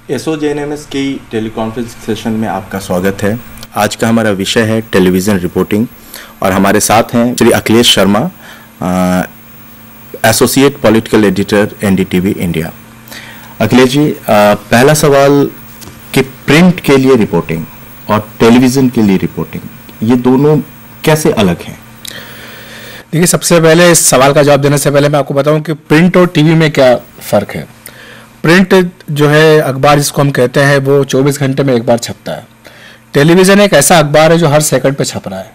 एसओजेएनएमएस की teleconference session में आपका स्वागत है। आज का हमारा विषय है टेलीविज़न रिपोर्टिंग और हमारे साथ हैं Shri Akhilesh Sharma, associate political editor NDTV India. Akhilesh ji, पहला सवाल कि प्रिंट के लिए रिपोर्टिंग और टेलीविज़न के लिए रिपोर्टिंग, ये दोनों कैसे अलग हैं? देखिए, सबसे पहले इस सवाल का जवाब देने से पहले मैं आपको बताऊं कि प्रिंट और टीवी में क्या फ़र्क है। प्रिंट जो है अखबार जिसको हम कहते हैं वो 24 घंटे में एक बार छपता है। टेलीविज़न एक ऐसा अखबार है जो हर सेकंड पे छप रहा है,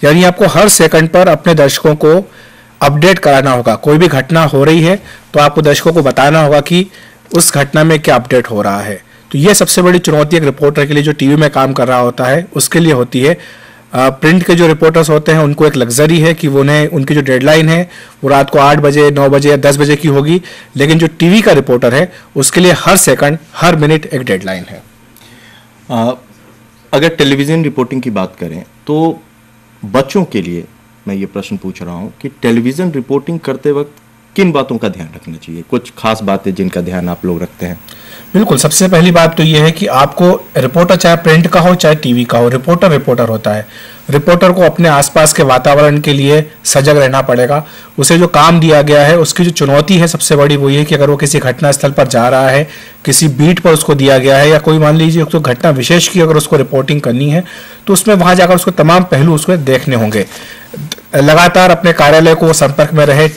यानी आपको हर सेकंड पर अपने दर्शकों को अपडेट कराना होगा। कोई भी घटना हो रही है तो आपको दर्शकों को बताना होगा कि उस घटना में क्या अपडेट हो रहा है। तो ये सबसे बड़ी चुनौती एक रिपोर्टर के लिए जो टीवी में काम कर रहा होता है उसके लिए होती है। प्रिंट के जो रिपोर्टर्स होते हैं उनको एक लग्जरी है कि उनकी जो डेडलाइन है वो रात को 8 बजे, 9 बजे या 10 बजे की होगी, लेकिन जो टीवी का रिपोर्टर है उसके लिए हर सेकंड, हर मिनट एक डेडलाइन है। अगर टेलीविज़न रिपोर्टिंग की बात करें तो बच्चों के लिए मैं ये प्रश्न पूछ रहा हूँ कि टेलीविज़न रिपोर्टिंग करते वक्त किन बातों का ध्यान रखना चाहिए? कुछ खास बातें जिनका ध्यान आप लोग रखते हैं? बिल्कुल, सबसे पहली बात तो ये है कि आपको रिपोर्टर चाहे प्रिंट का हो चाहे टीवी का हो, रिपोर्टर होता है। रिपोर्टर को अपने आसपास के वातावरण के लिए सजग रहना पड़ेगा। उसे जो काम दिया गया है उसकी जो चुनौती है सबसे बड़ी वो ये है कि अगर वो किसी घटना स्थल पर जा रहा है, किसी बीट पर उसको दिया गया है, या कोई मान लीजिए तो घटना विशेष की अगर उसको रिपोर्टिंग करनी है तो उसमें वहाँ जाकर उसको तमाम पहलू उसको देखने होंगे। लगातार अपने कार्यालय को संपर्क में रहे।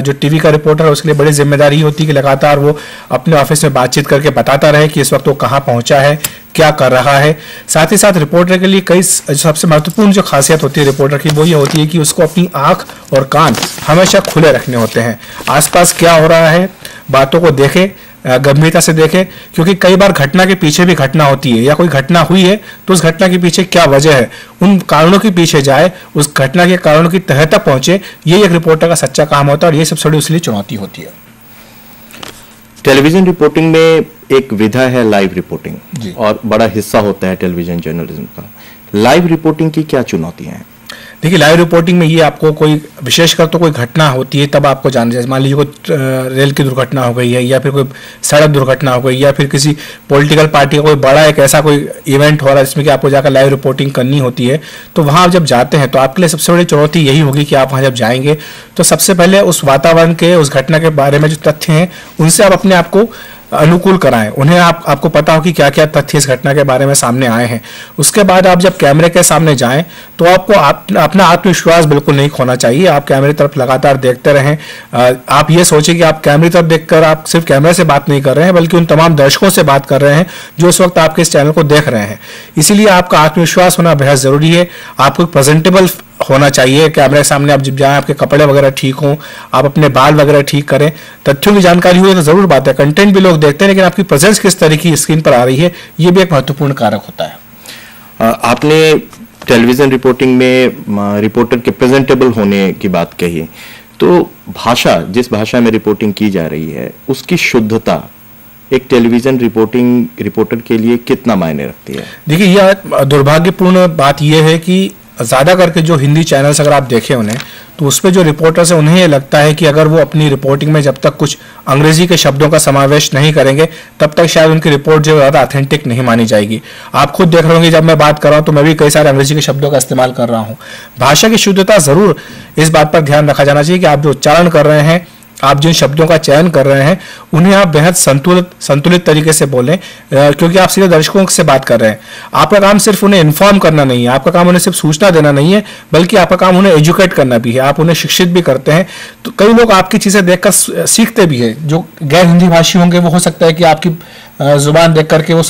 जो टीवी का रिपोर्टर है उसके लिए बड़ी जिम्मेदारी होती है कि लगातार वो अपने ऑफिस में बातचीत करके बताता रहे कि इस वक्त वो कहाँ पहुंचा है, क्या कर रहा है। साथ ही साथ रिपोर्टर के लिए कई सबसे महत्वपूर्ण जो खासियत होती है रिपोर्टर की वो ये होती है कि उसको अपनी आंख और कान हमेशा खुले रखने होते हैं। आसपास क्या हो रहा है बातों को देखे, गंभीरता से देखे, क्योंकि कई बार घटना के पीछे भी घटना होती है, या कोई घटना हुई है तो उस घटना के पीछे क्या वजह है, उन कारणों के पीछे जाए, उस घटना के कारणों की तह तक पहुंचे। ये एक रिपोर्टर का सच्चा काम होता है और ये सबसे बड़ी उसके लिए चुनौती होती है। टेलीविजन रिपोर्टिंग में एक विधा है लाइव रिपोर्टिंग और बड़ा हिस्सा होता है टेलीविजन जर्नलिज्म का। लाइव रिपोर्टिंग की क्या चुनौतियां हैं? देखिए, लाइव रिपोर्टिंग में ये आपको कोई विशेषकर तो कोई घटना होती है तब आपको जानना चाहिए। मान लीजिए कोई रेल की दुर्घटना हो गई है, या फिर कोई सड़क दुर्घटना हो गई, या फिर किसी पॉलिटिकल पार्टी का कोई बड़ा एक ऐसा कोई इवेंट हो रहा है जिसमें कि आपको जाकर लाइव रिपोर्टिंग करनी होती है। तो वहाँ आप जब जाते हैं तो आपके लिए सबसे बड़ी चुनौती यही होगी कि आप वहाँ जब जाएंगे तो सबसे पहले उस वातावरण के, उस घटना के बारे में जो तथ्य हैं उनसे आप अपने आप को अनुकूल कराएं। उन्हें आपको पता हो कि क्या क्या तथ्य इस घटना के बारे में सामने आए हैं। उसके बाद आप जब कैमरे के सामने जाएं तो आपको अपना आत्मविश्वास बिल्कुल नहीं खोना चाहिए। आप कैमरे तरफ लगातार देखते रहें। आप ये सोचें कि आप कैमरे तरफ देखकर आप सिर्फ कैमरे से बात नहीं कर रहे हैं बल्कि उन तमाम दर्शकों से बात कर रहे हैं जो इस वक्त आपके इस चैनल को देख रहे हैं। इसीलिए आपका आत्मविश्वास होना बेहद जरूरी है। आपको प्रेजेंटेबल होना चाहिए। कैमरे के सामने आप जब जाएं आपके कपड़े वगैरह ठीक हों, आप अपने बाल वगैरह ठीक करें। तथ्यों की जानकारी हुई तो जरूर बात है, कंटेंट भी लोग देखते हैं, लेकिन आपकी प्रेजेंस किस तरह की स्क्रीन पर आ रही है ये भी एक महत्वपूर्ण कारक होता है। आपने टेलीविजन रिपोर्टिंग में रिपोर्टर के प्रेजेंटेबल होने की बात कही, तो भाषा, जिस भाषा में रिपोर्टिंग की जा रही है उसकी शुद्धता एक टेलीविजन रिपोर्टर के लिए कितना मायने रखती है? देखिए, यह दुर्भाग्यपूर्ण बात यह है कि ज़्यादा करके जो हिंदी चैनल्स अगर आप देखें उन्हें, तो उस पर जो रिपोर्टर्स हैं उन्हें ये लगता है कि अगर वो अपनी रिपोर्टिंग में जब तक कुछ अंग्रेजी के शब्दों का समावेश नहीं करेंगे तब तक शायद उनकी रिपोर्ट जो ज़्यादा ऑथेंटिक नहीं मानी जाएगी। आप खुद देख रहे होंगे जब मैं बात कर रहा हूँ तो मैं भी कई सारे अंग्रेजी के शब्दों का इस्तेमाल कर रहा हूँ। भाषा की शुद्धता ज़रूर इस बात पर ध्यान रखा जाना चाहिए कि आप जो उच्चारण कर रहे हैं, आप जिन शब्दों का चयन कर रहे हैं उन्हें आप बेहद संतुलित तरीके से बोलें, क्योंकि आप सीधे दर्शकों से बात कर रहे हैं। आपका काम सिर्फ उन्हें इन्फॉर्म करना नहीं है, आपका काम उन्हें सिर्फ सूचना देना नहीं है, बल्कि आपका काम उन्हें एजुकेट करना भी है। आप उन्हें शिक्षित भी करते हैं। तो कई लोग आपकी चीज़ें देखकर सीखते भी हैं। जो गैर हिंदी भाषी होंगे वो हो सकता है कि आपकी जुबान देख करके वो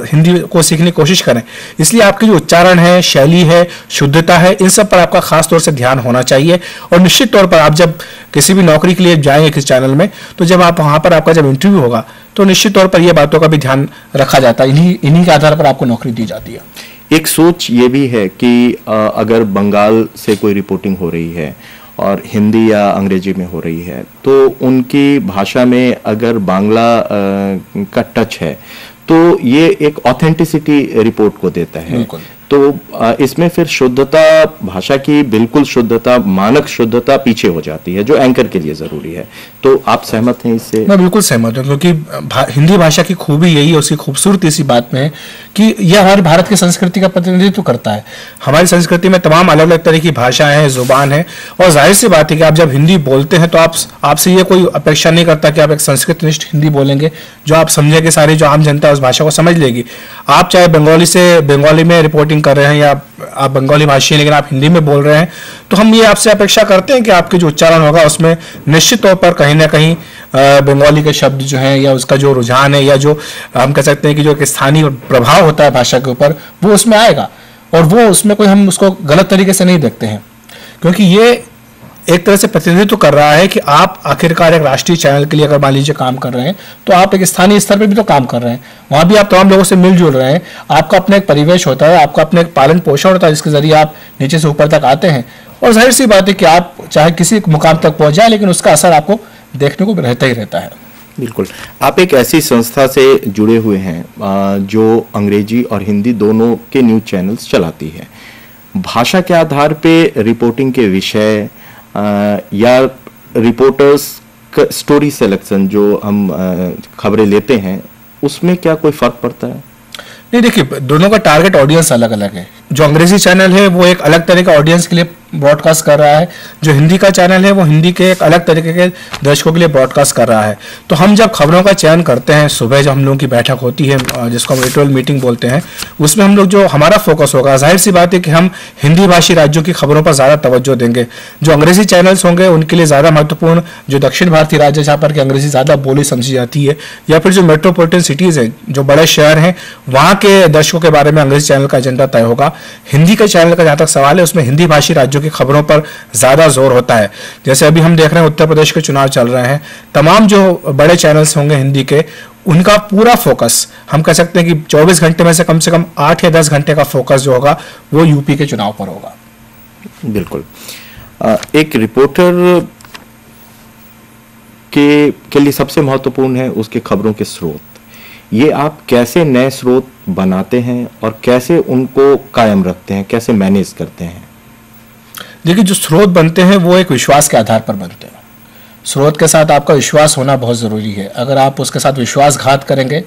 हिंदी को सीखने की कोशिश करें। इसलिए आपकी जो उच्चारण है, शैली है, शुद्धता है, इन सब पर आपका खास तौर से ध्यान होना चाहिए। और निश्चित तौर पर आप जब किसी भी नौकरी के लिए जाएंगे किस चैनल में, तो जब आप वहाँ पर आपका जब इंटरव्यू होगा तो निश्चित तौर पर ये बातों का भी ध्यान रखा जाता है। इन्हीं के आधार पर आपको नौकरी दी जाती है। एक सोच ये भी है कि अगर बंगाल से कोई रिपोर्टिंग हो रही है और हिंदी या अंग्रेजी में हो रही है तो उनकी भाषा में अगर बांग्ला का टच है तो ये एक ऑथेंटिसिटी रिपोर्ट को देता है। तो इसमें फिर शुद्धता, भाषा की बिल्कुल शुद्धता, मानक शुद्धता पीछे हो जाती है, जो एंकर के लिए जरूरी है। तो आप सहमत हैं इससे? मैं बिल्कुल सहमत हूँ, क्योंकि हिंदी भाषा की खूबी यही है, उसकी खूबसूरती इसी बात में है कि यह हमारे भारत की संस्कृति का प्रतिनिधित्व करता है। हमारी संस्कृति में तमाम अलग अलग तरह की भाषाएं हैं, जुबान है, और जाहिर सी बात है कि आप जब हिंदी बोलते हैं तो आपसे ये कोई अपेक्षा नहीं करता कि आप एक संस्कृतनिष्ठ हिंदी बोलेंगे जो आप समझेंगे, सारी जो आम जनता है उस भाषा को समझ लेगी। आप चाहे बंगाली में रिपोर्टिंग कर रहे हैं या आप बंगाली भाषी हैं लेकिन आप हिंदी में बोल रहे हैं, तो हम ये आपसे अपेक्षा करते हैं कि आपके जो उच्चारण होगा उसमें निश्चित तौर पर कहीं ना कहीं बंगाली के शब्द जो हैं या उसका जो रुझान है या जो हम कह सकते हैं कि जो एक स्थानीय प्रभाव होता है भाषा के ऊपर, वो उसमें आएगा। और वो उसमें कोई हम उसको गलत तरीके से नहीं देखते हैं, क्योंकि ये एक तरह से प्रतिनिधित्व कर रहा है कि आप आखिरकार एक राष्ट्रीय चैनल के लिए अगर मान लीजिए काम कर रहे हैं तो आप एक स्थानीय स्तर पर भी तो काम कर रहे हैं, वहां भी आप तमाम लोगों से मिलजुल रहे हैं, आपका अपना एक परिवेश होता है, आपका अपना एक पालन पोषण होता है जिसके जरिए आप नीचे से ऊपर तक आते हैं। और जाहिर सी बात है कि आप चाहे किसी मुकाम तक पहुंच जाए लेकिन उसका असर आपको देखने को रहता ही रहता है। बिल्कुल। आप एक ऐसी संस्था से जुड़े हुए हैं जो अंग्रेजी और हिंदी दोनों के न्यूज चैनल्स चलाती है। भाषा के आधार पे रिपोर्टिंग के विषय या रिपोर्टर्स का स्टोरी सिलेक्शन जो हम खबरें लेते हैं उसमें क्या कोई फर्क पड़ता है? नहीं, देखिए, दोनों का टारगेट ऑडियंस अलग अलग है। जो अंग्रेजी चैनल है वो एक अलग तरह का ऑडियंस के लिए ब्रॉडकास्ट कर रहा है, जो हिंदी का चैनल है वो हिंदी के एक अलग तरीके के दर्शकों के लिए ब्रॉडकास्ट कर रहा है। तो हम जब खबरों का चयन करते हैं, सुबह जब हम लोगों की बैठक होती है जिसको हम एडिटोरियल मीटिंग बोलते हैं, उसमें हम लोग जो हमारा फोकस होगा, जाहिर सी बात है कि हम हिंदी भाषी राज्यों की खबरों पर ज़्यादा तवज्जो देंगे। जो अंग्रेजी चैनल्स होंगे उनके लिए ज़्यादा महत्वपूर्ण जो दक्षिण भारतीय राज्य जहाँ पर कि अंग्रेजी ज़्यादा बोली समझी जाती है, या फिर जो मेट्रोपॉलिटन सिटीज़ हैं, जो बड़े शहर हैं, वहाँ के दर्शकों के बारे में अंग्रेजी चैनल का एजेंडा तय होगा। हिंदी के चैनल का जहाँ तक सवाल है उसमें हिंदी भाषी राज्यों की खबरों पर ज़्यादा जोर होता है। जैसे अभी हम देख रहे हैं उत्तर प्रदेश के चुनाव चल रहे हैं, तमाम जो बड़े चैनल्स होंगे हिंदी के, उनका पूरा फोकस हम कह सकते हैं कि 24 घंटे में से कम 8 या 10 घंटे का फोकस जो होगा वो यूपी के चुनाव पर होगा। बिल्कुल। एक रिपोर्टर के लिए सबसे महत्वपूर्ण है उसके खबरों के स्रोत। ये आप कैसे नए स्रोत बनाते हैं और कैसे उनको कायम रखते हैं, कैसे मैनेज करते हैं? देखिए, जो स्रोत बनते हैं वो एक विश्वास के आधार पर बनते हैं। स्रोत के साथ आपका विश्वास होना बहुत ज़रूरी है। अगर आप उसके साथ विश्वासघात करेंगे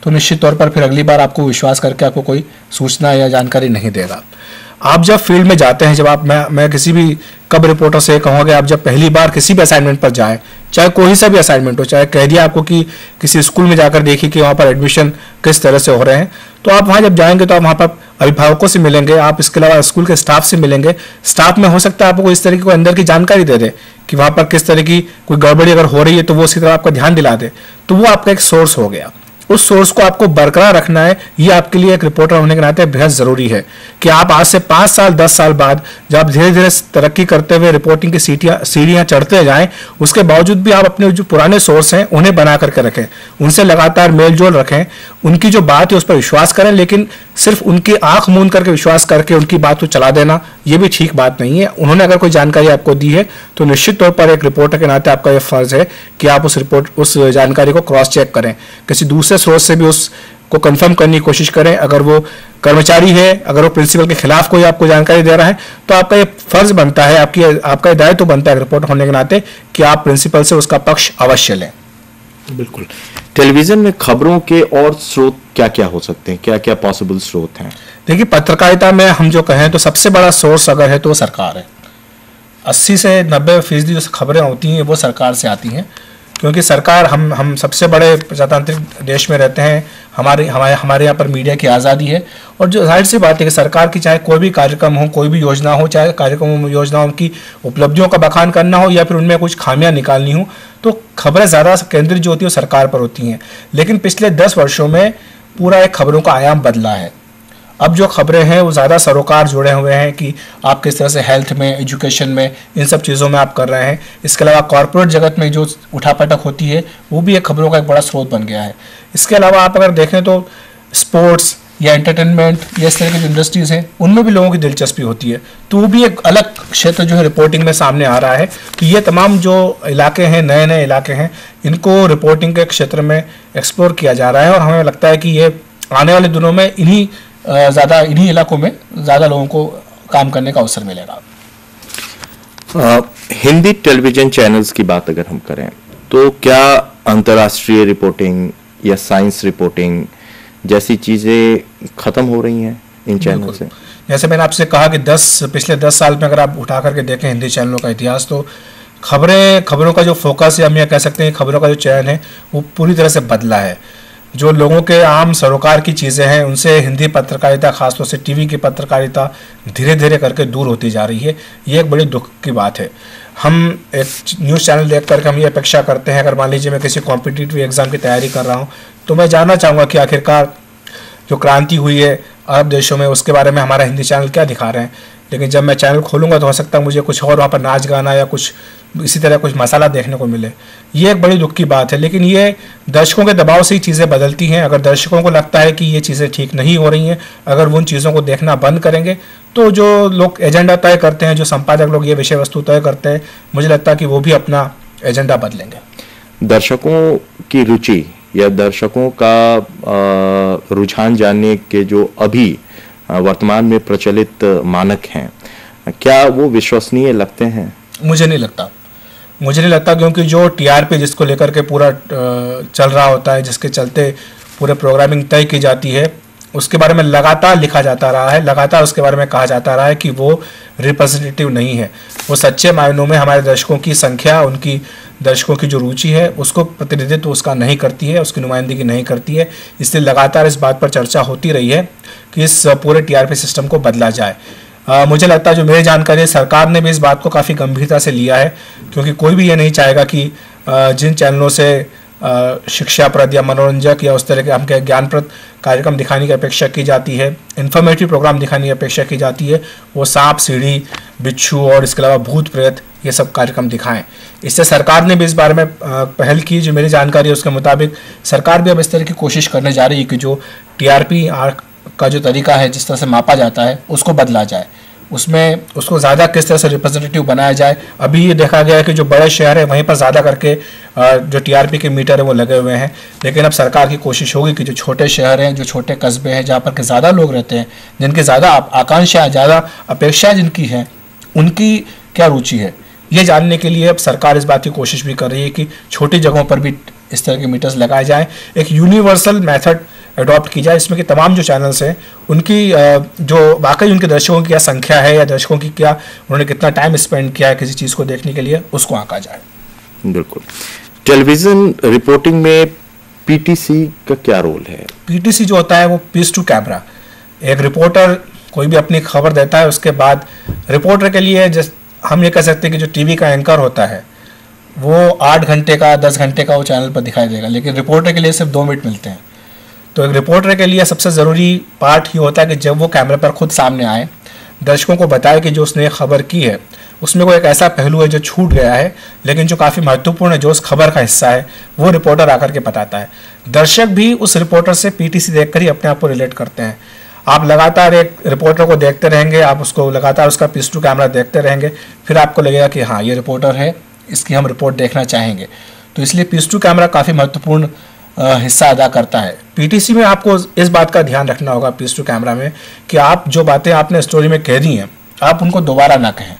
तो निश्चित तौर पर फिर अगली बार आपको विश्वास करके आपको कोई सूचना या जानकारी नहीं देगा। आप जब फील्ड में जाते हैं, जब आप मैं किसी भी कब रिपोर्टर से कहूँगा कि आप जब पहली बार किसी भी असाइनमेंट पर जाएं, चाहे कोई सा भी असाइनमेंट हो, चाहे कह दिया आपको कि किसी स्कूल में जाकर देखिए कि वहाँ पर एडमिशन किस तरह से हो रहे हैं, तो आप वहाँ जब जाएंगे तो आप वहाँ पर अभिभावकों से मिलेंगे, आप इसके अलावा स्कूल के स्टाफ से मिलेंगे। स्टाफ में हो सकता है आपको इस तरह की कोई अंदर की जानकारी दे दे कि वहाँ पर किस तरह की कोई गड़बड़ी अगर हो रही है तो वो उसी तरह आपका ध्यान दिला दे, तो वो आपका एक सोर्स हो गया। उस सोर्स को आपको बरकरार रखना है, ये आपके लिए एक रिपोर्टर होने के नाते बेहद ज़रूरी है कि आप आज से 5 साल 10 साल बाद जब आप धीरे धीरे तरक्की करते हुए रिपोर्टिंग की सीढ़ियाँ चढ़ते जाएं, उसके बावजूद भी आप अपने जो पुराने सोर्स हैं उन्हें बना करके रखें, उनसे लगातार मेलजोल रखें, उनकी जो बात है उस पर विश्वास करें, लेकिन सिर्फ उनकी आंख मूंद करके विश्वास करके उनकी बात को चला देना ये भी ठीक बात नहीं है। उन्होंने अगर कोई जानकारी आपको दी है तो निश्चित तौर पर एक रिपोर्टर के नाते आपका यह फर्ज है कि आप उस जानकारी को क्रॉस चेक करें, किसी दूसरे स्रोत से भी उसको कंफर्म करने की कोशिश करें। अगर वो कर्मचारी है, अगर वो प्रिंसिपल के खिलाफ कोई आपको जानकारी दे रहा है तो आपका ये फर्ज बनता है, आपका दायित्व बनता है रिपोर्टर होने के नाते कि आप प्रिंसिपल से उसका पक्ष अवश्य लें। बिल्कुल। टेलीविजन में खबरों के और स्रोत क्या क्या हो सकते हैं, क्या क्या पॉसिबल स्रोत हैं? देखिए, पत्रकारिता में हम जो कहें तो सबसे बड़ा सोर्स अगर है तो सरकार है। 80 से 90% जो खबरें होती हैं वो सरकार से आती हैं, क्योंकि सरकार हम सबसे बड़े प्रजातांत्रिक देश में रहते हैं। हमारे यहाँ पर मीडिया की आज़ादी है, और जो जाहिर सी बात है कि सरकार की चाहे कोई भी कार्यक्रम हो, कोई भी योजना हो, चाहे कार्यक्रमों योजनाओं की उपलब्धियों का बखान करना हो या फिर उनमें कुछ खामियां निकालनी हो, तो खबरें ज़्यादा केंद्रित जो होती है वो सरकार पर होती हैं। लेकिन पिछले 10 वर्षों में पूरा एक खबरों का आयाम बदला है। अब जो खबरें हैं वो ज़्यादा सरोकार जुड़े हुए हैं कि आप किस तरह से हेल्थ में, एजुकेशन में, इन सब चीज़ों में आप कर रहे हैं। इसके अलावा कॉर्पोरेट जगत में जो उठापटक होती है वो भी एक खबरों का एक बड़ा स्रोत बन गया है। इसके अलावा आप अगर देखें तो स्पोर्ट्स या एंटरटेनमेंट या इस तरह की जो इंडस्ट्रीज़ हैं उनमें भी लोगों की दिलचस्पी होती है, तो वो भी एक अलग क्षेत्र जो है रिपोर्टिंग में सामने आ रहा है। तो ये तमाम जो इलाके हैं, नए नए इलाके हैं, इनको रिपोर्टिंग के क्षेत्र में एक्सप्लोर किया जा रहा है, और हमें लगता है कि ये आने वाले दिनों में इन्हीं ज़्यादा इन्हीं इलाकों में ज़्यादा लोगों को काम करने का अवसर मिलेगा। हिंदी टेलीविजन चैनल्स की बात अगर हम करें तो क्या अंतर्राष्ट्रीय रिपोर्टिंग या साइंस रिपोर्टिंग जैसी चीजें खत्म हो रही हैं इन चैनल से? जैसे मैंने आपसे कहा कि पिछले 10 साल में अगर आप उठा करके देखें हिंदी चैनलों का इतिहास, तो खबरों का जो फोकस है, हम ये कह सकते हैं खबरों का जो चयन है वो पूरी तरह से बदला है। जो लोगों के आम सरोकार की चीज़ें हैं उनसे हिंदी पत्रकारिता, खासतौर से टीवी की पत्रकारिता धीरे धीरे करके दूर होती जा रही है। ये एक बड़ी दुख की बात है। हम एक न्यूज़ चैनल देख करके हम ये अपेक्षा करते हैं, अगर मान लीजिए मैं किसी कॉम्पिटिटिव एग्ज़ाम की तैयारी कर रहा हूँ तो मैं जानना चाहूँगा कि आखिरकार जो क्रांति हुई है अरब देशों में उसके बारे में हमारा हिंदी चैनल क्या दिखा रहे हैं। लेकिन जब मैं चैनल खोलूँगा तो हो सकता है मुझे कुछ और वहाँ पर नाच गाना या कुछ इसी तरह कुछ मसाला देखने को मिले। ये एक बड़ी दुख की बात है, लेकिन ये दर्शकों के दबाव से ही चीज़ें बदलती हैं। अगर दर्शकों को लगता है कि ये चीज़ें ठीक नहीं हो रही हैं, अगर वो उन चीज़ों को देखना बंद करेंगे तो जो लोग एजेंडा तय करते हैं, जो संपादक लोग ये विषय वस्तु तय करते हैं, मुझे लगता है कि वो भी अपना एजेंडा बदलेंगे। दर्शकों की रुचि या दर्शकों का रुझान जानने के जो अभी वर्तमान में प्रचलित मानक हैं, क्या वो विश्वसनीय लगते हैं? मुझे नहीं लगता, क्योंकि जो टीआरपी जिसको लेकर के पूरा चल रहा होता है, जिसके चलते पूरे प्रोग्रामिंग तय की जाती है, उसके बारे में लगातार लिखा जाता रहा है, लगातार उसके बारे में कहा जाता रहा है कि वो रिप्रेजेंटेटिव नहीं है। वो सच्चे मायनों में हमारे दर्शकों की संख्या, उनकी दर्शकों की जो रुचि है उसको प्रतिनिधित्व उसका नहीं करती है, उसकी नुमाइंदगी नहीं करती है। इसलिए लगातार इस बात पर चर्चा होती रही है कि इस पूरे टीआरपी सिस्टम को बदला जाए। मुझे लगता है, जो मेरी जानकारी है, सरकार ने भी इस बात को काफ़ी गंभीरता से लिया है, क्योंकि कोई भी ये नहीं चाहेगा कि जिन चैनलों से शिक्षाप्रद या मनोरंजक या उस तरह के हमके ज्ञानप्रद कार्यक्रम दिखाने की अपेक्षा की जाती है, इन्फॉर्मेटिव प्रोग्राम दिखाने की अपेक्षा की जाती है, वो सांप सीढ़ी बिच्छू और इसके अलावा भूत प्रेत ये सब कार्यक्रम दिखाएं। इससे सरकार ने भी इस बारे में पहल की। जो मेरी जानकारी है उसके मुताबिक सरकार भी अब इस तरह की कोशिश करने जा रही है कि जो टीआरपी का जो तरीका है, जिस तरह से मापा जाता है, उसको बदला जाए, उसमें उसको ज़्यादा किस तरह से रिप्रेजेंटेटिव बनाया जाए। अभी ये देखा गया है कि जो बड़े शहर है वहीं पर ज़्यादा करके जो टीआरपी के मीटर है वो लगे हुए हैं, लेकिन अब सरकार की कोशिश होगी कि जो छोटे शहर हैं, जो छोटे कस्बे हैं, जहाँ पर के ज़्यादा लोग रहते हैं, जिनकी ज़्यादा आकांक्षाएँ, ज़्यादा अपेक्षाएँ जिनकी हैं, उनकी क्या रुचि है, ये जानने के लिए अब सरकार इस बात की कोशिश भी कर रही है कि छोटी जगहों पर भी इस तरह के मीटर्स लगाए जाएँ। एक यूनिवर्सल मेथड अडॉप्ट की जाए, इसमें कि तमाम जो चैनल्स हैं उनकी जो वाकई उनके दर्शकों की क्या संख्या है या दर्शकों की क्या, उन्होंने कितना टाइम स्पेंड किया है किसी चीज़ को देखने के लिए, उसको आंका जाए। बिल्कुल। टेलीविज़न रिपोर्टिंग में पीटीसी का क्या रोल है? पीटीसी जो होता है वो पीस टू कैमरा। एक रिपोर्टर कोई भी अपनी खबर देता है, उसके बाद रिपोर्टर के लिए हम ये कह सकते हैं कि जो टीवी का एंकर होता है वो 8 घंटे का 10 घंटे का वो चैनल पर दिखाई देगा, लेकिन रिपोर्टर के लिए सिर्फ 2 मिनट मिलते हैं। तो एक रिपोर्टर के लिए सबसे ज़रूरी पार्ट ये होता है कि जब वो कैमरे पर खुद सामने आए, दर्शकों को बताए कि जो उसने खबर की है उसमें कोई एक ऐसा पहलू है जो छूट गया है, लेकिन जो काफ़ी महत्वपूर्ण है, जो उस खबर का हिस्सा है, वो रिपोर्टर आकर के बताता है। दर्शक भी उस रिपोर्टर से पीटीसी देखकर ही अपने आप को रिलेट करते हैं। आप लगातार एक रिपोर्टर को देखते रहेंगे, आप उसको लगातार उसका पीस टू कैमरा देखते रहेंगे, फिर आपको लगेगा कि हाँ, ये रिपोर्टर है, इसकी हम रिपोर्ट देखना चाहेंगे। तो इसलिए पीस टू कैमरा काफ़ी महत्वपूर्ण हिस्सा अदा करता है। पीटीसी में आपको इस बात का ध्यान रखना होगा पीस टू कैमरा में कि आप जो बातें आपने स्टोरी में कह दी हैं आप उनको दोबारा ना कहें,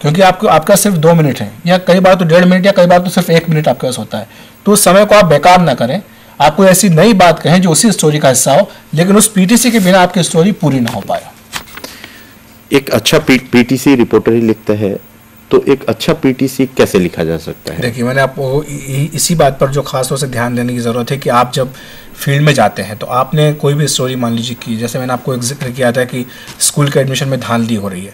क्योंकि आपका सिर्फ 2 मिनट है, या कई बार तो 1.5 मिनट, या कई बार तो सिर्फ 1 मिनट आपके पास होता है। तो उस समय को आप बेकार ना करें, आप कोई ऐसी नई बात कहें जो उसी स्टोरी का हिस्सा हो, लेकिन उस पीटीसी के बिना आपकी स्टोरी पूरी ना हो पाए। एक अच्छा पीटीसी रिपोर्टर ही लिखता है, तो एक अच्छा पीटीसी कैसे लिखा जा सकता है? देखिए, मैंने आपको इसी बात पर जो खास तौर से ध्यान देने की ज़रूरत है कि आप जब फील्ड में जाते हैं तो आपने कोई भी स्टोरी मान लीजिए की, जैसे मैंने आपको एक जिक्र किया था कि स्कूल के एडमिशन में धांधली हो रही है,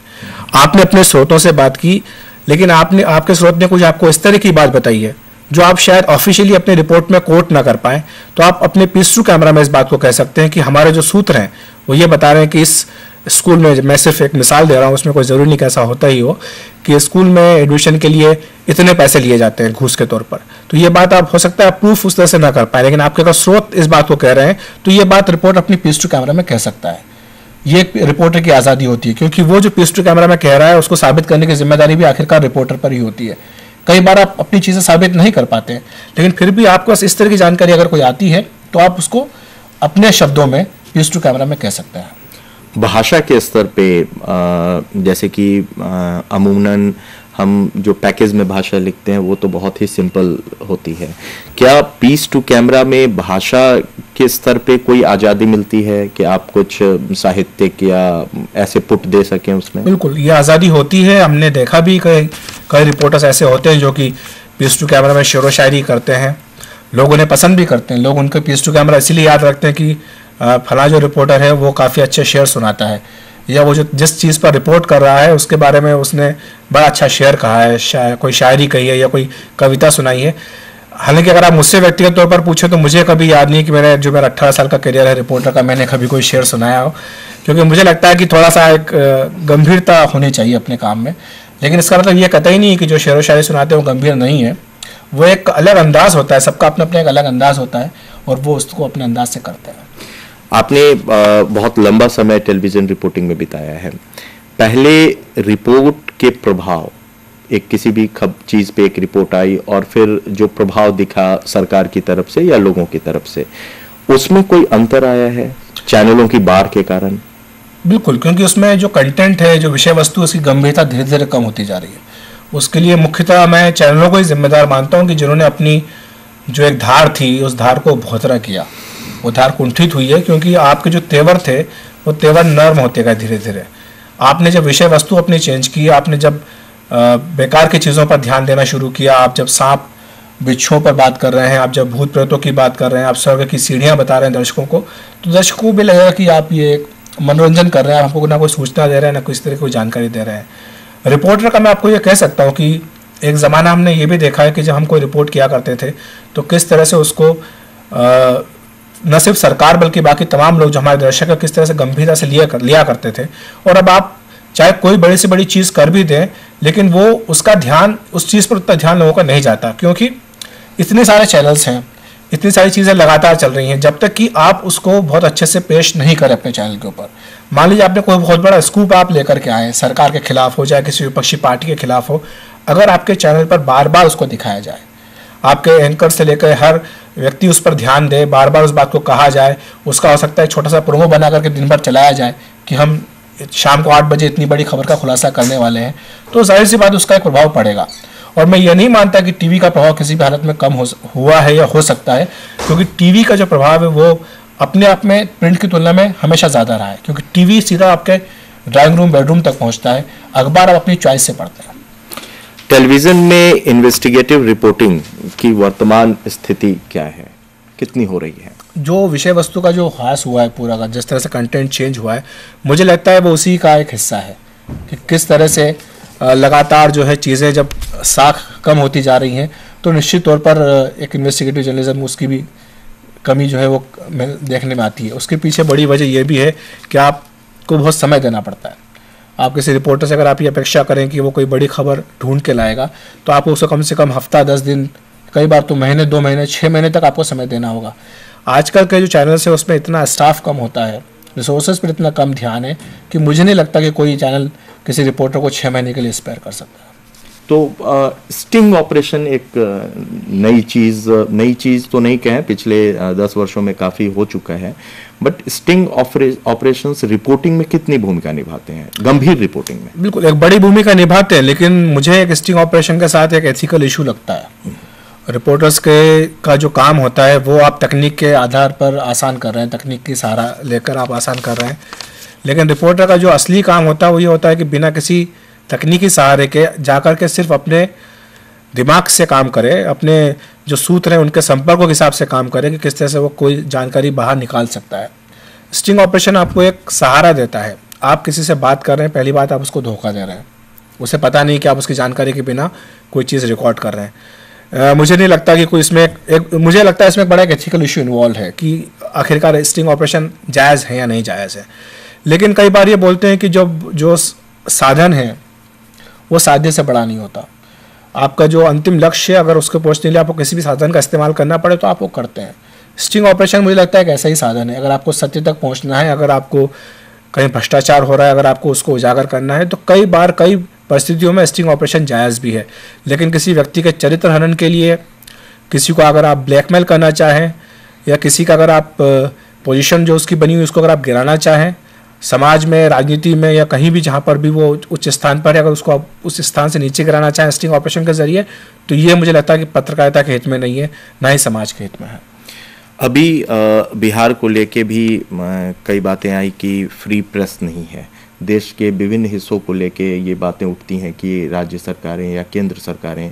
आपने अपने स्रोतों से बात की, लेकिन आपके स्रोत ने कुछ आपको इस तरह की बात बताई है जो आप शायद ऑफिशियली अपने रिपोर्ट में कोट ना कर पाएँ, तो आप अपने पीस टू कैमरा में इस बात को कह सकते हैं कि हमारे जो सूत्र हैं वो ये बता रहे हैं कि इस स्कूल में, मैं सिर्फ एक मिसाल दे रहा हूँ, उसमें कोई ज़रूरी नहीं कि ऐसा होता ही हो, कि स्कूल में एडमिशन के लिए इतने पैसे लिए जाते हैं घूस के तौर पर। तो ये बात आप हो सकता है प्रूफ उस तरह से ना कर पाए, लेकिन आपके अगर स्रोत इस बात को कह रहे हैं तो ये बात रिपोर्ट अपनी पीस टू कैमरा में कह सकता है। ये एक रिपोर्टर की आज़ादी होती है, क्योंकि वो जो पीस टू कैमरा में कह रहा है उसको साबित करने की जिम्मेदारी भी आखिरकार रिपोर्टर पर ही होती है। कई बार आप अपनी चीज़ें साबित नहीं कर पाते हैं, लेकिन फिर भी आपके पास इस तरह की जानकारी अगर कोई आती है तो आप उसको अपने शब्दों में पीस टू कैमरा में कह सकते हैं। भाषा के स्तर पे जैसे कि अमूमन हम जो पैकेज में भाषा लिखते हैं वो तो बहुत ही सिंपल होती है। क्या पीस टू कैमरा में भाषा के स्तर पे कोई आज़ादी मिलती है कि आप कुछ साहित्यिक या ऐसे पुट दे सकें उसमें? बिल्कुल, ये आज़ादी होती है। हमने देखा भी कई रिपोर्टर्स ऐसे होते हैं जो कि पीस टू कैमरा में शेरो शायरी करते हैं, लोग उन्हें पसंद भी करते हैं। लोग उनके पीस टू कैमरा इसीलिए याद रखते हैं कि फला जो रिपोर्टर है वो काफ़ी अच्छे शेर सुनाता है, या वो जो जिस चीज़ पर रिपोर्ट कर रहा है उसके बारे में उसने बड़ा अच्छा शेर कहा है, कोई शायरी कही है या कोई कविता सुनाई है। हालांकि अगर आप मुझसे व्यक्तिगत तौर पर पूछें तो मुझे कभी याद नहीं कि मेरा 18 साल का करियर है रिपोर्टर का, मैंने कभी कोई शेर सुनाया हो, क्योंकि मुझे लगता है कि थोड़ा सा एक गंभीरता होनी चाहिए अपने काम में। लेकिन इसका मतलब ये कतई नहीं कि जो शेर व शायरी सुनाते हैं वो गंभीर नहीं है। वो एक अलग अंदाज होता है, सबका अपना अपना एक अलग अंदाज होता है और वो उसको अपने अंदाज से करते हैं। आपने बहुत लंबा समय टेलीविज़न रिपोर्टिंग में बिताया है। पहले रिपोर्ट के प्रभाव, एक किसी भी चीज़ पे एक रिपोर्ट आई और फिर जो प्रभाव दिखा सरकार की तरफ से या लोगों की तरफ से, उसमें कोई अंतर आया है चैनलों की बाढ़ के कारण? बिल्कुल, क्योंकि उसमें जो कंटेंट है, जो विषय वस्तु, उसकी गंभीरता धीरे धीरे कम होती जा रही है। उसके लिए मुख्यतः मैं चैनलों को ही जिम्मेदार मानता हूँ कि जिन्होंने अपनी जो एक धार थी उस धार को भोतरा किया, वो धार कुंठित हुई है, क्योंकि आपके जो तेवर थे वो तेवर नर्म होते गए धीरे धीरे। आपने जब विषय वस्तु अपनी चेंज की, आपने जब बेकार की चीज़ों पर ध्यान देना शुरू किया, आप जब सांप बिच्छुओं पर बात कर रहे हैं, आप जब भूत प्रेतों की बात कर रहे हैं, आप स्वर्ग की सीढ़ियाँ बता रहे हैं दर्शकों को, तो दर्शकों को भी लगेगा कि आप ये मनोरंजन कर रहे हैं, हमको ना कोई सूचना दे रहे हैं, ना कोई इस तरह की कोई जानकारी दे रहे हैं। रिपोर्टर का मैं आपको ये कह सकता हूँ कि एक ज़माना हमने ये भी देखा है कि जब हम कोई रिपोर्ट किया करते थे तो किस तरह से उसको न सिर्फ सरकार बल्कि बाकी तमाम लोग जो हमारे दर्शक है किस तरह से गंभीरता से लिया करते थे। और अब आप चाहे कोई बड़ी से बड़ी चीज़ कर भी दें, लेकिन वो उसका ध्यान, उस चीज़ पर उतना ध्यान लोगों का नहीं जाता, क्योंकि इतने सारे चैनल्स हैं, इतनी सारी चीज़ें लगातार चल रही हैं। जब तक कि आप उसको बहुत अच्छे से पेश नहीं करें अपने चैनल के ऊपर, मान लीजिए आपने कोई बहुत बड़ा स्कूप आप लेकर के आए, सरकार के खिलाफ हो, चाहे किसी विपक्षी पार्टी के खिलाफ हो, अगर आपके चैनल पर बार बार उसको दिखाया जाए, आपके एंकर से लेकर हर व्यक्ति उस पर ध्यान दे, बार बार उस बात को कहा जाए, उसका हो सकता है छोटा सा प्रोमो बना करके दिन भर चलाया जाए कि हम शाम को 8 बजे इतनी बड़ी खबर का खुलासा करने वाले हैं, तो जाहिर सी बात उसका एक प्रभाव पड़ेगा। और मैं ये नहीं मानता कि टीवी का प्रभाव किसी भी हालत में कम हुआ है या हो सकता है, क्योंकि टीवी का जो प्रभाव है वो अपने आप में प्रिंट की तुलना में हमेशा ज़्यादा रहा है, क्योंकि टीवी सीधा आपके ड्राइंग रूम, बेडरूम तक पहुंचता है, अखबार आप अपनी चॉइस से पढ़ते हैं। टेलीविजन में इन्वेस्टिगेटिव रिपोर्टिंग की वर्तमान स्थिति क्या है, कितनी हो रही है? जो विषय वस्तु का जो ह्रास हुआ है पूरा का, जिस तरह से कंटेंट चेंज हुआ है, मुझे लगता है वो उसी का एक हिस्सा है कि किस तरह से लगातार जो है चीज़ें जब साख कम होती जा रही हैं तो निश्चित तौर पर एक इन्वेस्टिगेटिव जर्नलिज्म उसकी भी कमी जो है वो देखने में आती है। उसके पीछे बड़ी वजह यह भी है कि आपको बहुत समय देना पड़ता है। आप किसी रिपोर्टर से अगर आप ये अपेक्षा करें कि वो कोई बड़ी खबर ढूंढ के लाएगा तो आपको उसको कम से कम हफ्ता, 10 दिन, कई बार तो महीने, 2 महीने, 6 महीने तक आपको समय देना होगा। आजकल के जो चैनल्स है उसमें इतना स्टाफ कम होता है, रिसोर्सेज पर इतना कम ध्यान है कि मुझे नहीं लगता कि कोई चैनल किसी रिपोर्टर को 6 महीने के लिए स्पेयर कर सकता है। तो स्टिंग ऑपरेशन एक नई चीज़ तो नहीं कहें, पिछले 10 वर्षों में काफ़ी हो चुका है, बट स्टिंग ऑपरेशंस रिपोर्टिंग में कितनी भूमिका निभाते हैं, गंभीर रिपोर्टिंग में? बिल्कुल एक बड़ी भूमिका निभाते हैं, लेकिन मुझे एक स्टिंग ऑपरेशन के साथ एक एथिकल इशू लगता है। रिपोर्टर्स का जो काम होता है वो आप तकनीक के आधार पर आसान कर रहे हैं, तकनीक की सहारा लेकर आप आसान कर रहे हैं, लेकिन रिपोर्टर का जो असली काम होता है वो ये होता है कि बिना किसी तकनीकी सहारे के जाकर के सिर्फ अपने दिमाग से काम करे, अपने जो सूत्र हैं उनके संपर्कों के हिसाब से काम करे कि किस तरह से वो कोई जानकारी बाहर निकाल सकता है। स्टिंग ऑपरेशन आपको एक सहारा देता है। आप किसी से बात कर रहे हैं, पहली बात आप उसको धोखा दे रहे हैं, उसे पता नहीं कि आप उसकी जानकारी के बिना कोई चीज़ रिकॉर्ड कर रहे हैं। मुझे नहीं लगता कि कोई इसमें मुझे लगता है इसमें बड़ा एक एथिकल इशू इन्वॉल्व है कि आखिरकार स्टिंग ऑपरेशन जायज़ है या नहीं जायज़ है। लेकिन कई बार ये बोलते हैं कि जो साधन है वो साध्य से बड़ा नहीं होता। आपका जो अंतिम लक्ष्य है अगर उसके पहुंचने के लिए आपको किसी भी साधन का इस्तेमाल करना पड़े तो आप वो करते हैं। स्टिंग ऑपरेशन मुझे लगता है एक ऐसा ही साधन है। अगर आपको सत्य तक पहुंचना है, अगर आपको कहीं भ्रष्टाचार हो रहा है, अगर आपको उसको उजागर करना है, तो कई बार कई परिस्थितियों में स्टिंग ऑपरेशन जायज़ भी है। लेकिन किसी व्यक्ति के चरित्र हनन के लिए, किसी को अगर आप ब्लैकमेल करना चाहें या किसी का अगर आप पोजीशन जो उसकी बनी हुई उसको अगर आप गिराना चाहें, समाज में, राजनीति में या कहीं भी जहाँ पर भी वो उच्च स्थान पर है, अगर उसको आप उस स्थान से नीचे गिराना चाहें स्टिंग ऑपरेशन के जरिए, तो ये मुझे लगता है कि पत्रकारिता के हित में नहीं है, ना ही समाज के हित में है। अभी बिहार को लेके भी कई बातें आई कि फ्री प्रेस नहीं है। देश के विभिन्न हिस्सों को लेके ये बातें उठती हैं कि राज्य सरकारें या केंद्र सरकारें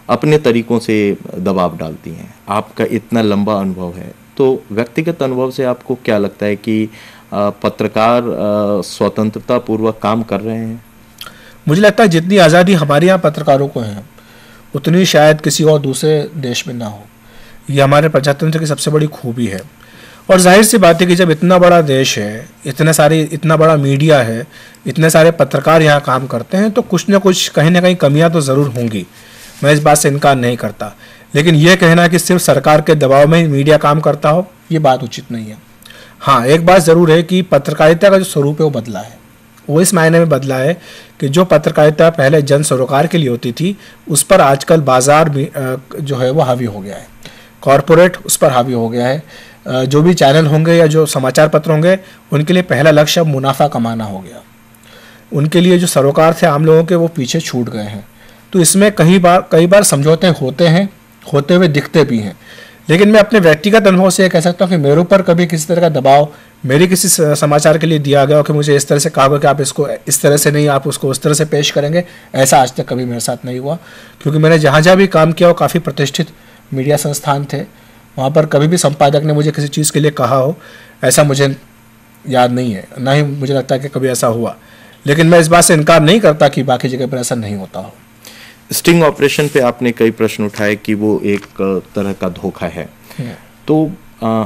अपने तरीकों से दबाव डालती हैं। आपका इतना लंबा अनुभव है, तो व्यक्तिगत अनुभव से आपको क्या लगता है कि पत्रकार स्वतंत्रता पूर्वक काम कर रहे हैं? मुझे लगता है जितनी आज़ादी हमारे यहाँ पत्रकारों को है उतनी शायद किसी और दूसरे देश में ना हो। ये हमारे प्रजातंत्र की सबसे बड़ी खूबी है। और जाहिर सी बात है कि जब इतना बड़ा देश है, इतना बड़ा मीडिया है, इतने सारे पत्रकार यहाँ काम करते हैं, तो कुछ ना कुछ कहीं ना कहीं कमियां तो ज़रूर होंगी, मैं इस बात से इनकार नहीं करता। लेकिन यह कहना कि सिर्फ सरकार के दबाव में ही मीडिया काम करता हो, ये बात उचित नहीं है। हाँ, एक बात ज़रूर है कि पत्रकारिता का जो स्वरूप है वो बदला है। वो इस मायने में बदला है कि जो पत्रकारिता पहले जन सरोकार के लिए होती थी, उस पर आजकल बाजार जो है वो हावी हो गया है, कॉरपोरेट उस पर हावी हो गया है। जो भी चैनल होंगे या जो समाचार पत्र होंगे, उनके लिए पहला लक्ष्य अब मुनाफा कमाना हो गया। उनके लिए जो सरोकार थे आम लोगों के, वो पीछे छूट गए हैं। तो इसमें कई बार समझौते होते हुए दिखते भी हैं। लेकिन मैं अपने व्यक्तिगत अनुभव से ये कह सकता हूँ कि मेरे ऊपर कभी किसी तरह का दबाव मेरे किसी समाचार के लिए दिया गया हो कि मुझे इस तरह से कहा गया कि आप इसको इस तरह से नहीं, आप उसको उस तरह से पेश करेंगे, ऐसा आज तक कभी मेरे साथ नहीं हुआ। क्योंकि मैंने जहाँ जहाँ भी काम किया वो काफ़ी प्रतिष्ठित मीडिया संस्थान थे, वहाँ पर कभी भी संपादक ने मुझे किसी चीज़ के लिए कहा हो, ऐसा मुझे याद नहीं है, ना ही मुझे लगता है कि कभी ऐसा हुआ। लेकिन मैं इस बात से इनकार नहीं करता कि बाकी जगह पर ऐसा नहीं होता हो। स्टिंग ऑपरेशन पे आपने कई प्रश्न उठाए कि वो एक तरह का धोखा है। तो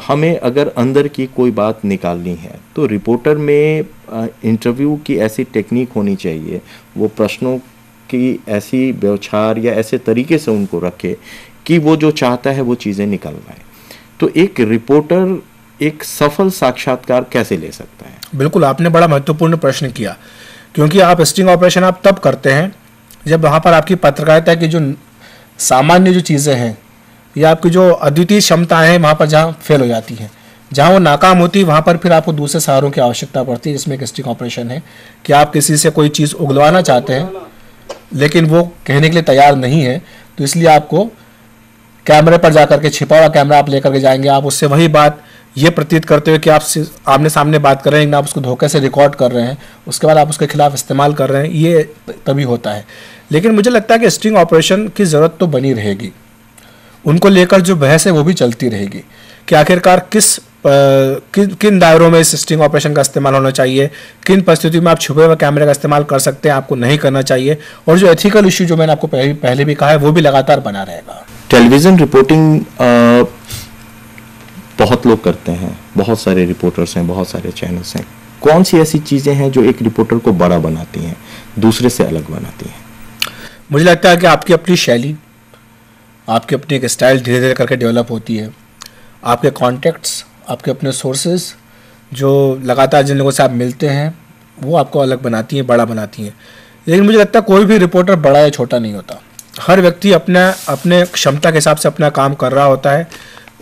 हमें अगर अंदर की कोई बात निकालनी है तो रिपोर्टर में इंटरव्यू की ऐसी टेक्निक होनी चाहिए, वो प्रश्नों की ऐसी व्यवहार या ऐसे तरीके से उनको रखे कि वो जो चाहता है वो चीज़ें निकल पाए। तो एक रिपोर्टर एक सफल साक्षात्कार कैसे ले सकता है? बिल्कुल, आपने बड़ा महत्वपूर्ण प्रश्न किया, क्योंकि आप स्टिंग ऑपरेशन आप तब करते हैं जब वहाँ पर आपकी पत्रकारिता की जो सामान्य जो चीज़ें हैं या आपकी जो अद्वितीय क्षमताएं हैं वहाँ पर जहाँ फेल हो जाती हैं, जहाँ वो नाकाम होती है, वहाँ पर फिर आपको दूसरे सहारों की आवश्यकता पड़ती है, जिसमें एक स्टिंग ऑपरेशन है कि आप किसी से कोई चीज़ उगलवाना चाहते हैं लेकिन वो कहने के लिए तैयार नहीं है, तो इसलिए आपको कैमरे पर जाकर के, छिपा हुआ कैमरा आप लेकर के जाएंगे, आप उससे वही बात ये प्रतीत करते हुए कि आप आमने सामने बात कर रहे हैं, आप उसको धोखे से रिकॉर्ड कर रहे हैं, उसके बाद आप उसके खिलाफ इस्तेमाल कर रहे हैं, ये तभी होता है। लेकिन मुझे लगता है कि स्टिंग ऑपरेशन की ज़रूरत तो बनी रहेगी, उनको लेकर जो बहस है वो भी चलती रहेगी कि आखिरकार किन दायरों में इस स्टिंग ऑपरेशन का इस्तेमाल होना चाहिए, किन परिस्थितियों में आप छुपे हुए कैमरे का इस्तेमाल कर सकते हैं, आपको नहीं करना चाहिए, और जो एथिकल इश्यू जो मैंने आपको पहले भी कहा है वो भी लगातार बना रहेगा। टेलीविज़न रिपोर्टिंग बहुत लोग करते हैं, बहुत सारे रिपोर्टर्स हैं, बहुत सारे चैनल्स हैं। कौन सी ऐसी चीज़ें हैं जो एक रिपोर्टर को बड़ा बनाती हैं, दूसरे से अलग बनाती हैं? मुझे लगता है कि आपकी अपनी शैली, आपकी अपनी एक स्टाइल धीरे धीरे करके डेवलप होती है, आपके कॉन्टेक्ट्स, आपके अपने सोर्सेज जो लगातार जिन लोगों से आप मिलते हैं वो आपको अलग बनाती हैं, बड़ा बनाती हैं। लेकिन मुझे लगता है कोई भी रिपोर्टर बड़ा या छोटा नहीं होता, हर व्यक्ति अपने क्षमता के हिसाब से अपना काम कर रहा होता है,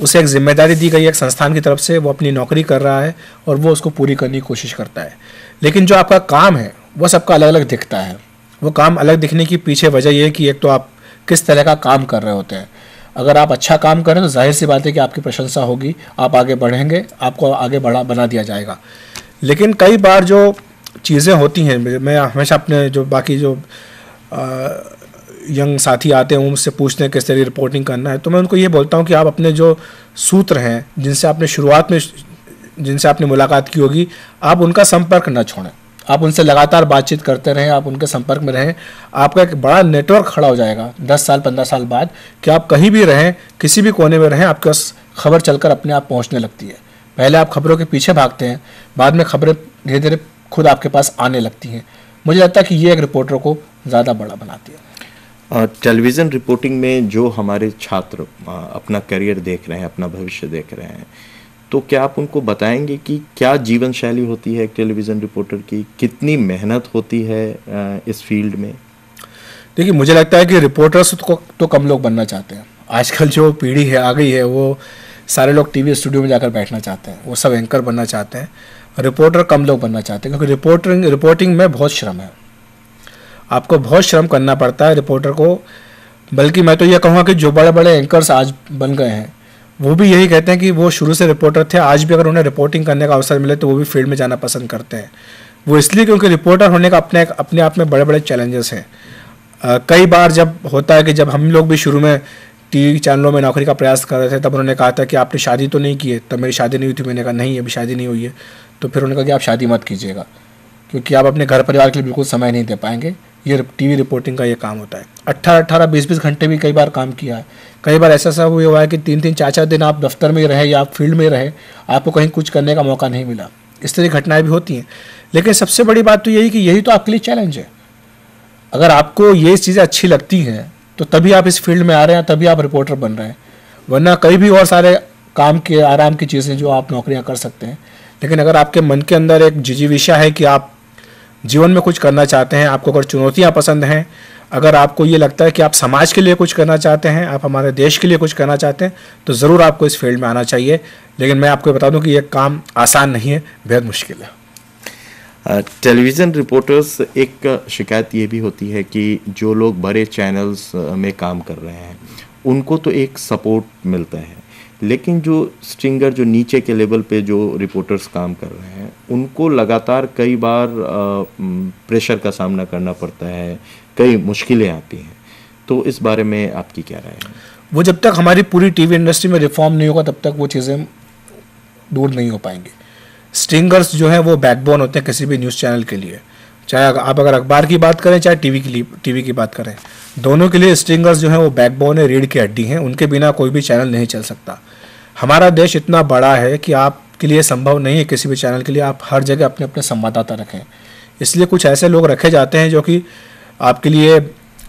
उसे एक जिम्मेदारी दी गई है एक संस्थान की तरफ से, वो अपनी नौकरी कर रहा है और वो उसको पूरी करने की कोशिश करता है। लेकिन जो आपका काम है वो सबका अलग अलग दिखता है। वो काम अलग दिखने की पीछे वजह ये है कि एक तो आप किस तरह का काम कर रहे होते हैं। अगर आप अच्छा काम करें तो जाहिर सी बात है कि आपकी प्रशंसा होगी, आप आगे बढ़ेंगे, आपको आगे बना दिया जाएगा। लेकिन कई बार जो चीज़ें होती हैं, मैं हमेशा अपने जो बाकी जो यंग साथी आते हैं वो मुझसे पूछते हैं किस तरह रिपोर्टिंग करना है, तो मैं उनको ये बोलता हूँ कि आप अपने जो सूत्र हैं जिनसे आपने मुलाकात की होगी, आप उनका संपर्क न छोड़ें, आप उनसे लगातार बातचीत करते रहें, आप उनके संपर्क में रहें। आपका एक बड़ा नेटवर्क खड़ा हो जाएगा 10 साल 15 साल बाद कि आप कहीं भी रहें, किसी भी कोने में रहें, आपके पास खबर चलकर अपने आप पहुँचने लगती है। पहले आप खबरों के पीछे भागते हैं, बाद में खबरें धीरे धीरे खुद आपके पास आने लगती हैं। मुझे लगता है कि ये एक रिपोर्टर को ज़्यादा बड़ा बनाती है। टेलीविज़न रिपोर्टिंग में जो हमारे छात्र अपना करियर देख रहे हैं, अपना भविष्य देख रहे हैं, तो क्या आप उनको बताएंगे कि क्या जीवन शैली होती है एक टेलीविज़न रिपोर्टर की, कितनी मेहनत होती है इस फील्ड में? देखिए, मुझे लगता है कि रिपोर्टर्स को तो कम लोग बनना चाहते हैं। आजकल जो पीढ़ी है आ गई है वो सारे लोग टीवी स्टूडियो में जाकर बैठना चाहते हैं, वो सब एंकर बनना चाहते हैं, रिपोर्टर कम लोग बनना चाहते हैं, क्योंकि रिपोर्टिंग में बहुत श्रम है, आपको बहुत श्रम करना पड़ता है रिपोर्टर को। बल्कि मैं तो ये कहूँगा कि जो बड़े बड़े एंकर्स आज बन गए हैं वो भी यही कहते हैं कि वो शुरू से रिपोर्टर थे, आज भी अगर उन्हें रिपोर्टिंग करने का अवसर मिले तो वो भी फील्ड में जाना पसंद करते हैं। वो इसलिए क्योंकि रिपोर्टर होने का अपने आप में बड़े बड़े चैलेंजेस हैं। कई बार जब होता है कि जब हम लोग भी शुरू में टीवी चैनलों में नौकरी का प्रयास कर रहे थे, तब उन्होंने कहा था कि आपने शादी तो नहीं की है, तब मेरी शादी नहीं हुई थी, मैंने कहा नहीं अभी शादी नहीं हुई है, तो फिर उन्होंने कहा कि आप शादी मत कीजिएगा क्योंकि आप अपने घर परिवार के लिए बिल्कुल समय नहीं दे पाएंगे, ये टीवी रिपोर्टिंग का ये काम होता है। 18-18, 20-20 घंटे भी कई बार काम किया है। कई बार ऐसा हुआ है कि 3-3, 4-4 दिन आप दफ्तर में रहे या आप फील्ड में रहे, आपको कहीं कुछ करने का मौका नहीं मिला। इस तरह की घटनाएं भी होती हैं। लेकिन सबसे बड़ी बात तो यही कि यही तो आपके लिए चैलेंज है। अगर आपको ये चीज़ें अच्छी लगती हैं तो तभी आप इस फील्ड में आ रहे हैं, तभी आप रिपोर्टर बन रहे हैं, वरना कई भी और सारे काम के आराम की चीज़ें जो आप नौकरियां कर सकते हैं। लेकिन अगर आपके मन के अंदर एक जिजीविषा है कि आप जीवन में कुछ करना चाहते हैं, आपको अगर चुनौतियां पसंद हैं, अगर आपको ये लगता है कि आप समाज के लिए कुछ करना चाहते हैं, आप हमारे देश के लिए कुछ करना चाहते हैं, तो ज़रूर आपको इस फील्ड में आना चाहिए। लेकिन मैं आपको बता दूं कि यह काम आसान नहीं है, बेहद मुश्किल है। टेलीविज़न रिपोर्टर्स एक शिकायत ये भी होती है कि जो लोग बड़े चैनल्स में काम कर रहे हैं उनको तो एक सपोर्ट मिलता है, लेकिन जो स्ट्रिंगर जो नीचे के लेवल पे जो रिपोर्टर्स काम कर रहे हैं उनको लगातार कई बार प्रेशर का सामना करना पड़ता है, कई मुश्किलें आती हैं। तो इस बारे में आपकी क्या राय है? वो जब तक हमारी पूरी टीवी इंडस्ट्री में रिफॉर्म नहीं होगा तब तक वो चीज़ें दूर नहीं हो पाएंगी। स्ट्रिंगर्स जो हैं वो बैकबोन होते हैं किसी भी न्यूज़ चैनल के लिए, चाहे आप अगर अखबार की बात करें चाहे टीवी की बात करें, दोनों के लिए स्ट्रिंगर्स जो हैं वो बैकबोन है, रीढ़ की हड्डी हैं, उनके बिना कोई भी चैनल नहीं चल सकता। हमारा देश इतना बड़ा है कि आपके लिए संभव नहीं है किसी भी चैनल के लिए आप हर जगह अपने अपने संवाददाता रखें, इसलिए कुछ ऐसे लोग रखे जाते हैं जो कि आपके लिए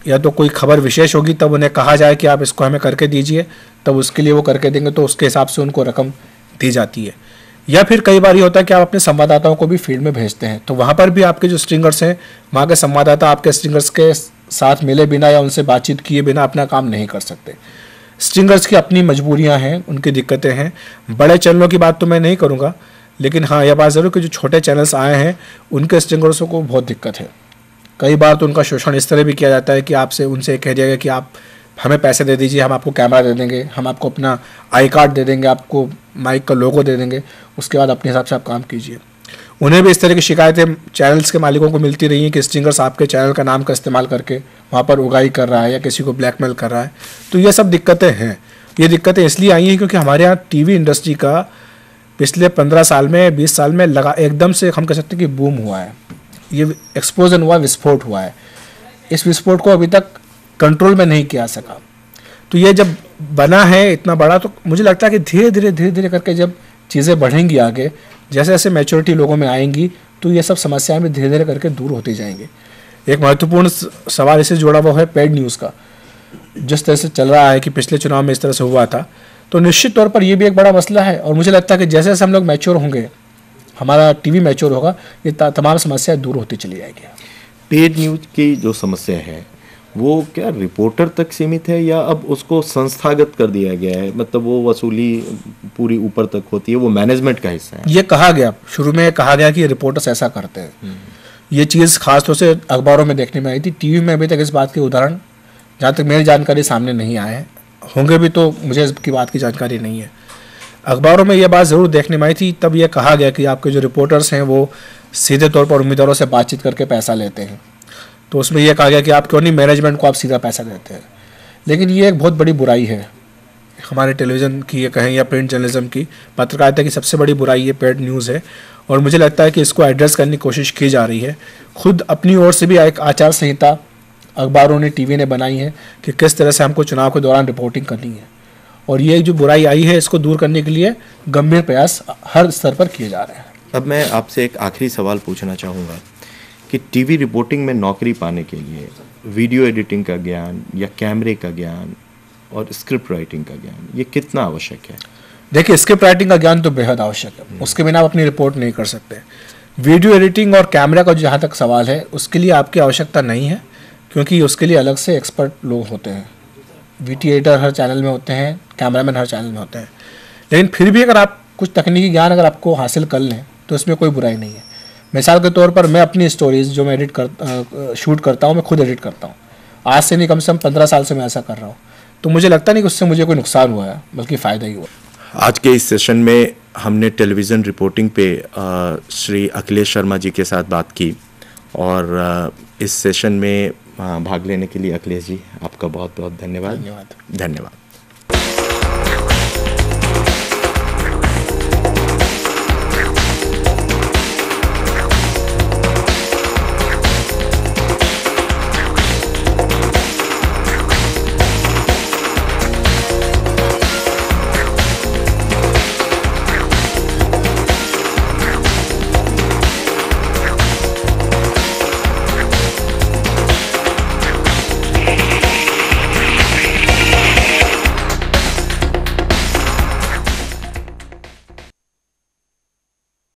या तो कोई खबर विशेष होगी तब उन्हें कहा जाए कि आप इसको हमें करके दीजिए, तब उसके लिए वो करके देंगे, तो उसके हिसाब से उनको रकम दी जाती है। या फिर कई बार ये होता है कि आप अपने संवाददाताओं को भी फील्ड में भेजते हैं, तो वहाँ पर भी आपके जो स्ट्रिंगर्स हैं वहाँ के संवाददाता आपके स्ट्रिंगर्स के साथ मिले बिना या उनसे बातचीत किए बिना अपना काम नहीं कर सकते। स्ट्रिंगर्स की अपनी मजबूरियाँ हैं, उनकी दिक्कतें हैं। बड़े चैनलों की बात तो मैं नहीं करूँगा, लेकिन हाँ यह बात ज़रूर कि जो छोटे चैनल्स आए हैं उनके स्ट्रिंगर्सों को बहुत दिक्कत है। कई बार तो उनका शोषण इस तरह भी किया जाता है कि आपसे उनसे कह दिया गया कि आप हमें पैसे दे दीजिए, हम आपको कैमरा दे देंगे, हम आपको अपना आई कार्ड दे देंगे, आपको माइक का लोगो दे देंगे, उसके बाद अपने हिसाब से आप काम कीजिए। उन्हें भी इस तरह की शिकायतें चैनल्स के मालिकों को मिलती रही हैं कि स्ट्रिंगर्स आपके चैनल का नाम का इस्तेमाल करके वहाँ पर उगाई कर रहा है या किसी को ब्लैकमेल कर रहा है। तो ये सब दिक्कतें हैं। ये दिक्कतें इसलिए आई हैं क्योंकि हमारे यहाँ टीवी इंडस्ट्री का पिछले 15 साल में 20 साल में एकदम से हम कह सकते हैं कि बूम हुआ है, ये एक्सप्लोजन हुआ, विस्फोट हुआ है। इस विस्फोट को अभी तक कंट्रोल में नहीं किया सका। तो ये जब बना है इतना बड़ा, तो मुझे लगता है कि धीरे धीरे करके जब चीज़ें बढ़ेंगी आगे, जैसे जैसे मैच्योरिटी लोगों में आएंगी, तो ये सब समस्याएं भी धीरे धीरे करके दूर होती जाएंगी। एक महत्वपूर्ण सवाल इससे जुड़ा हुआ है पेड न्यूज़ का। जिस तरह से चल रहा है कि पिछले चुनाव में इस तरह से हुआ था, तो निश्चित तौर पर ये भी एक बड़ा मसला है। और मुझे लगता है कि जैसे जैसे हम लोग मैच्योर होंगे, हमारा टीवी मैच्योर होगा, ये तमाम समस्याएं दूर होती चली जाएगी। पेड न्यूज़ की जो समस्या है वो क्या रिपोर्टर तक सीमित है या अब उसको संस्थागत कर दिया गया है? मतलब वो वसूली पूरी ऊपर तक होती है, वो मैनेजमेंट का हिस्सा है? ये कहा गया, शुरू में कहा गया कि रिपोर्टर्स ऐसा करते हैं। ये चीज़ खासतौर से अखबारों में देखने में आई थी। टीवी में अभी तक इस बात के उदाहरण जहाँ तक मेरी जानकारी सामने नहीं आए हैं, होंगे भी तो मुझे इसकी बात की जानकारी नहीं है। अखबारों में ये बात ज़रूर देखने में आई थी। तब ये कहा गया कि आपके जो रिपोर्टर्स हैं वो सीधे तौर पर उम्मीदवारों से बातचीत करके पैसा लेते हैं। तो उसमें यह कहा गया कि आप क्यों नहीं मैनेजमेंट को आप सीधा पैसा देते हैं। लेकिन ये एक बहुत बड़ी बुराई है हमारे टेलीविज़न की, ये कहें या प्रिंट जर्नलिज्म की, पत्रकारिता की सबसे बड़ी बुराई ये पेड न्यूज़ है। और मुझे लगता है कि इसको एड्रेस करने की कोशिश की जा रही है। खुद अपनी ओर से भी एक आचार संहिता अखबारों ने, टीवी ने बनाई है कि किस तरह से हमको चुनाव के दौरान रिपोर्टिंग करनी है। और ये जो बुराई आई है इसको दूर करने के लिए गंभीर प्रयास हर स्तर पर किए जा रहे हैं। अब मैं आपसे एक आखिरी सवाल पूछना चाहूँगा कि टीवी रिपोर्टिंग में नौकरी पाने के लिए वीडियो एडिटिंग का ज्ञान या कैमरे का ज्ञान और स्क्रिप्ट राइटिंग का ज्ञान ये कितना आवश्यक है? देखिए, स्क्रिप्ट राइटिंग का ज्ञान तो बेहद आवश्यक है, उसके बिना आप अपनी रिपोर्ट नहीं कर सकते। वीडियो एडिटिंग और कैमरा का जहाँ तक सवाल है उसके लिए आपकी आवश्यकता नहीं है, क्योंकि उसके लिए अलग से एक्सपर्ट लोग होते हैं। वीटी एडिटर हर चैनल में होते हैं, कैमरामैन हर चैनल में होते हैं। लेकिन फिर भी अगर आप कुछ तकनीकी ज्ञान अगर आपको हासिल कर लें तो इसमें कोई बुराई नहीं है। मिसाल के तौर पर मैं अपनी स्टोरीज जो मैं शूट करता हूँ, मैं खुद एडिट करता हूँ। आज से नहीं, कम से कम 15 साल से मैं ऐसा कर रहा हूँ। तो मुझे लगता नहीं कि उससे मुझे कोई नुकसान हुआ है, बल्कि फ़ायदा ही हुआ। आज के इस सेशन में हमने टेलीविज़न रिपोर्टिंग पे श्री अखिलेश शर्मा जी के साथ बात की, और इस सेशन में भाग लेने के लिए अखिलेश जी आपका बहुत बहुत धन्यवाद। धन्यवाद। धन्यवाद।